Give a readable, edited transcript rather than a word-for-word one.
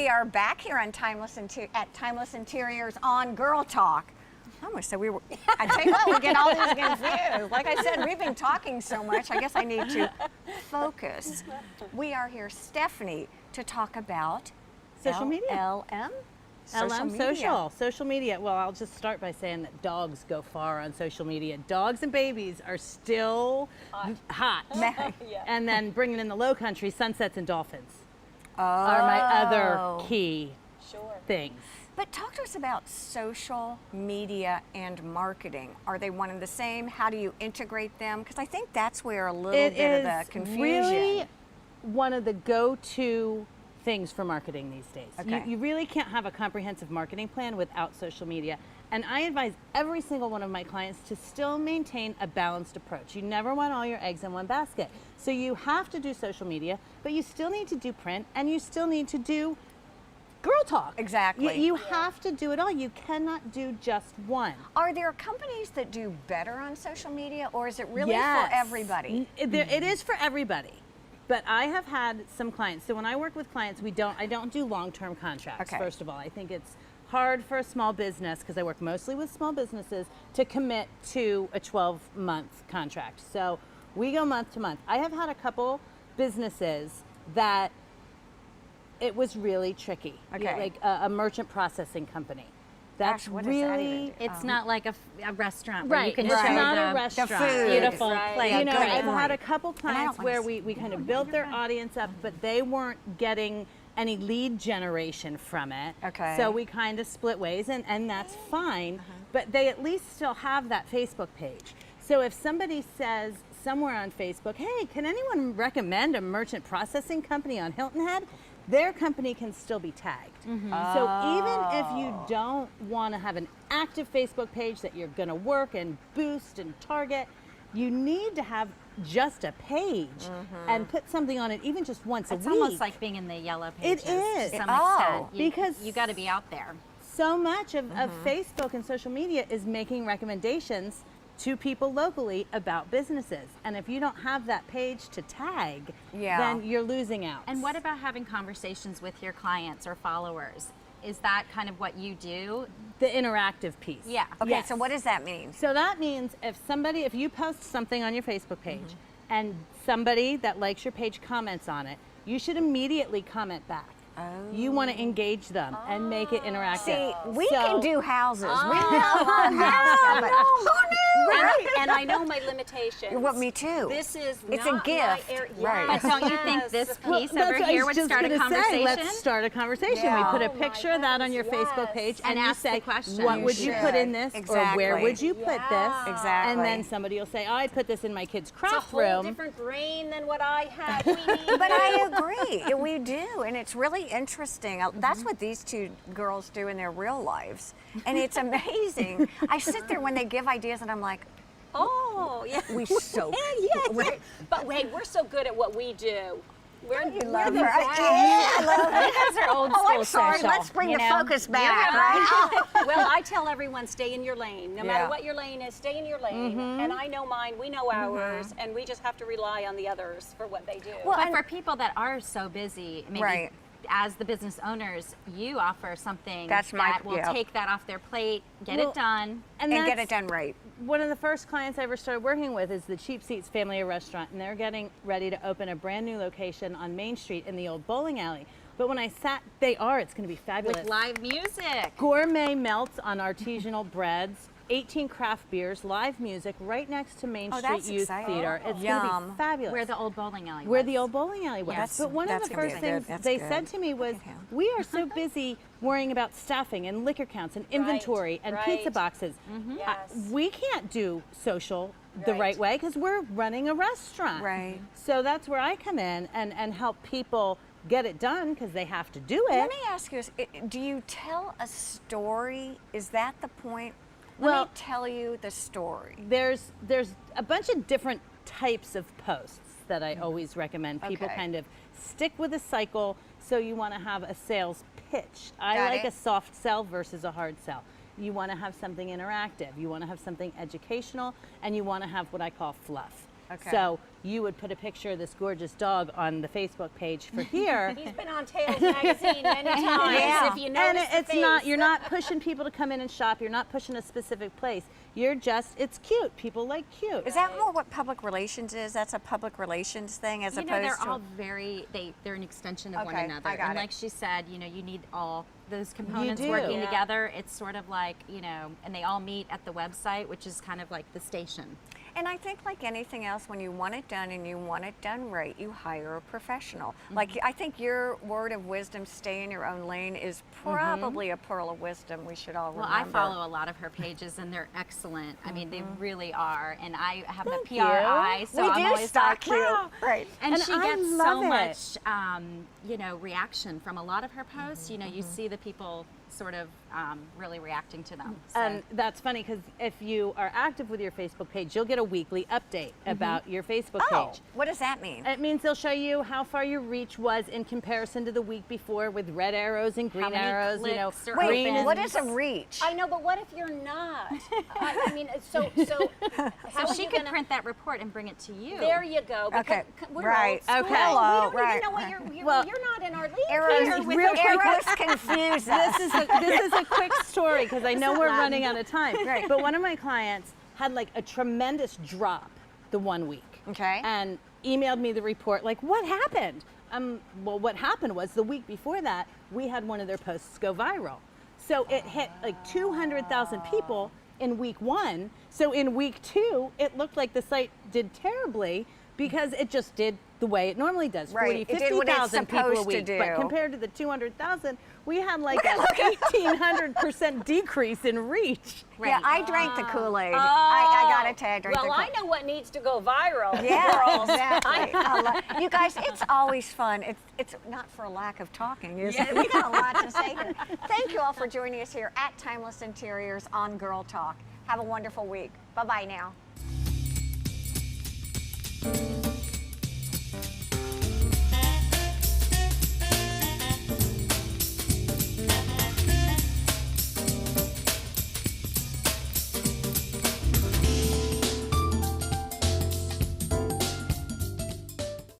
we are back here on Timeless Interiors on Girl Talk. I almost said we were. I tell you what, we get all these confused. Like I said, we've been talking so much. I guess I need to focus. We are here, Stephanie, to talk about social media. Social media. Well, I'll just start by saying that dogs go far on social media. Dogs and babies are still hot. Yeah. And then bringing in the low country, sunsets and dolphins are my other key things. But talk to us about social media and marketing. Are they one and the same? How do you integrate them? Because I think that's where a little bit of the confusion. It is really one of the go-to things for marketing these days. Okay. You really can't have a comprehensive marketing plan without social media. And I advise every single one of my clients to still maintain a balanced approach. You never want all your eggs in one basket. So you have to do social media, but you still need to do print, and you still need to do Girl Talk. Exactly. You have to do it all. You cannot do just one. Are there companies that do better on social media, or is it really for everybody? It is for everybody. But I have had some clients. So when I work with clients, I don't do long-term contracts. Okay. First of all, I think it's hard for a small business, because I work mostly with small businesses, to commit to a 12-month contract. So we go month to month. I have had a couple businesses that it was really tricky. Okay. Like a merchant processing company. That's Gosh, what does that really even do? It's not like a restaurant where you can it's show not the a restaurant. food. beautiful Right. plate. You know, good I've point. had a couple And I don't clients wanna where see- we kind of built their audience up, but they weren't getting any lead generation from it. Okay. So we kind of split ways, and that's fine, but they at least still have that Facebook page. So if somebody says somewhere on Facebook, hey, can anyone recommend a merchant processing company on Hilton Head? Their company can still be tagged. So even if you don't want to have an active Facebook page that you're going to work and boost and target, you need to have just a page and put something on it, even just once a week. It's almost like being in the yellow pages. It is. To some Oh, extent. because you got to be out there. So much of Facebook and social media is making recommendations to people locally about businesses. And if you don't have that page to tag, then you're losing out. And what about having conversations with your clients or followers? Is that kind of what you do? The interactive piece. Yeah. Okay, Yes. so what does that mean? So that means if you post something on your Facebook page and somebody that likes your page comments on it, you should immediately comment back. You want to engage them and make it interactive. See, we So- can do houses. We know our house, but who knew, right? And I know my limitations. Well, me too. This is It's not a gift, my area. right. But don't you think this piece over here would start a Say, conversation? let's start a conversation. Yeah. We put a Oh my picture of that on your goodness, Facebook yes. page And you ask the say, question. what You would you should. put in this? Or where Exactly. would you put this? Exactly. And then somebody will say, oh, I put this in my kid's It's a craft whole room. different brain than what I had. We need But I agree, we do, and it's really interesting. That's what these two girls do in their real lives, and it's amazing. I sit there when they give ideas, and I'm like, Oh, yeah. we so Right. But hey, we're so good at what we do. We're love the her. best. I love it. That's our old Oh, school I'm sorry. social, Let's bring you the know? focus back, right? Well, I tell everyone, stay in your lane. No Yeah. matter what your lane is, stay in your lane. And I know mine, we know ours, and we just have to rely on the others for what they do. Well, But and- for people that are so busy, maybe Right. as the business owners, you offer something That's my- that will yeah. take that off their plate, get Well, it done. and get that's it done right. One of the first clients I ever started working with is the Cheap Seats Family of Restaurant, and they're getting ready to open a brand new location on Main Street in the old bowling alley. But when I sat, it's going to be fabulous. With live music. Gourmet melts on artisanal breads, 18 craft beers, live music right next to Main Oh, Street that's Youth exciting. Theater. It's going to Yum. be fabulous. Where the old bowling alley Where was. the old bowling alley was. That's- But one of that's the gonna be first good. things That's they good. said to me was, Okay. we are so busy worrying about staffing and liquor counts and inventory and pizza right. boxes. Yes. We can't do social the Right. right way because we're running a restaurant. Right. So that's where I come in and help people get it done because they have to do it. Let me ask you, do you tell a story? Is that the point? Let Well- me tell you the story. There's a bunch of different types of posts that I always recommend people Okay. kind of stick with a cycle. So you want to have a sales pitch. I Got like it. a soft sell versus a hard sell. You want to have something interactive. You want to have something educational, and you want to have what I call fluff. Okay. So you would put a picture of this gorgeous dog on the Facebook page for here. He's been on Tails magazine many times. Yeah. If you And notice the it's not, face. you're not pushing people to come in and shop. You're not pushing a specific place. You're just, it's cute. People like cute. Is that more what public relations is? That's a public relations thing as You opposed know, they're to. all they're an extension of one Okay, another. I got and it. like she said, you know, you need all those components do. working Yeah. together. It's sort of like, you know, and they all meet at the website, which is kind of like the station. And I think like anything else, when you want it done and you want it done right, you hire a professional. Mm-hmm. Like I think your word of wisdom, stay in your own lane, is probably a pearl of wisdom we should all Well, remember. I follow a lot of her pages, and they're excellent. I mean, they really are. And I have Thank the you. PRI, so we I'm do always stalk like, you. "Wow." Right. And she I gets love so it. much, you know, reaction from a lot of her posts. You know, you see the people sort of really reacting to them. So. And that's funny because if you are active with your Facebook page, you'll get a weekly update about your Facebook Oh, page. what does that mean? It means they'll show you how far your reach was in comparison to the week before with red arrows and green many arrows. You know, clicks or Wait, green is what is a reach? I know, but what if you're not? I mean, so how So are she you could gonna, print that report and bring it to you. There you go. Because Okay, we're right. old school. Okay. Hello, We don't right, even know what right. you're Well, not in our league. Arrows, here with real the quick. arrows confuse us. this is a quick story because I know we're Latin. running out of time. Right. But one of my clients had like a tremendous drop the one week. Okay. And emailed me the report, like, what happened? Well, what happened was the week before that, we had one of their posts go viral. So it hit like 200,000 people in week 1. So in week 2, it looked like the site did terribly because it just did the way it normally does. Right. 40, It did what it's 50,000 people a supposed to do. But compared to the 200,000, we had like a 1,800% decrease in reach. Yeah, I drank the Kool-Aid. I gotta tell you, I drank Well, the I Kool-Aid. know what needs to go viral. Yeah, girls. exactly. You guys, it's always fun. It's not for lack of talking, is it? We got a lot to say here. Thank you all for joining us here at Timeless Interiors on Girl Talk. Have a wonderful week. Bye-bye now.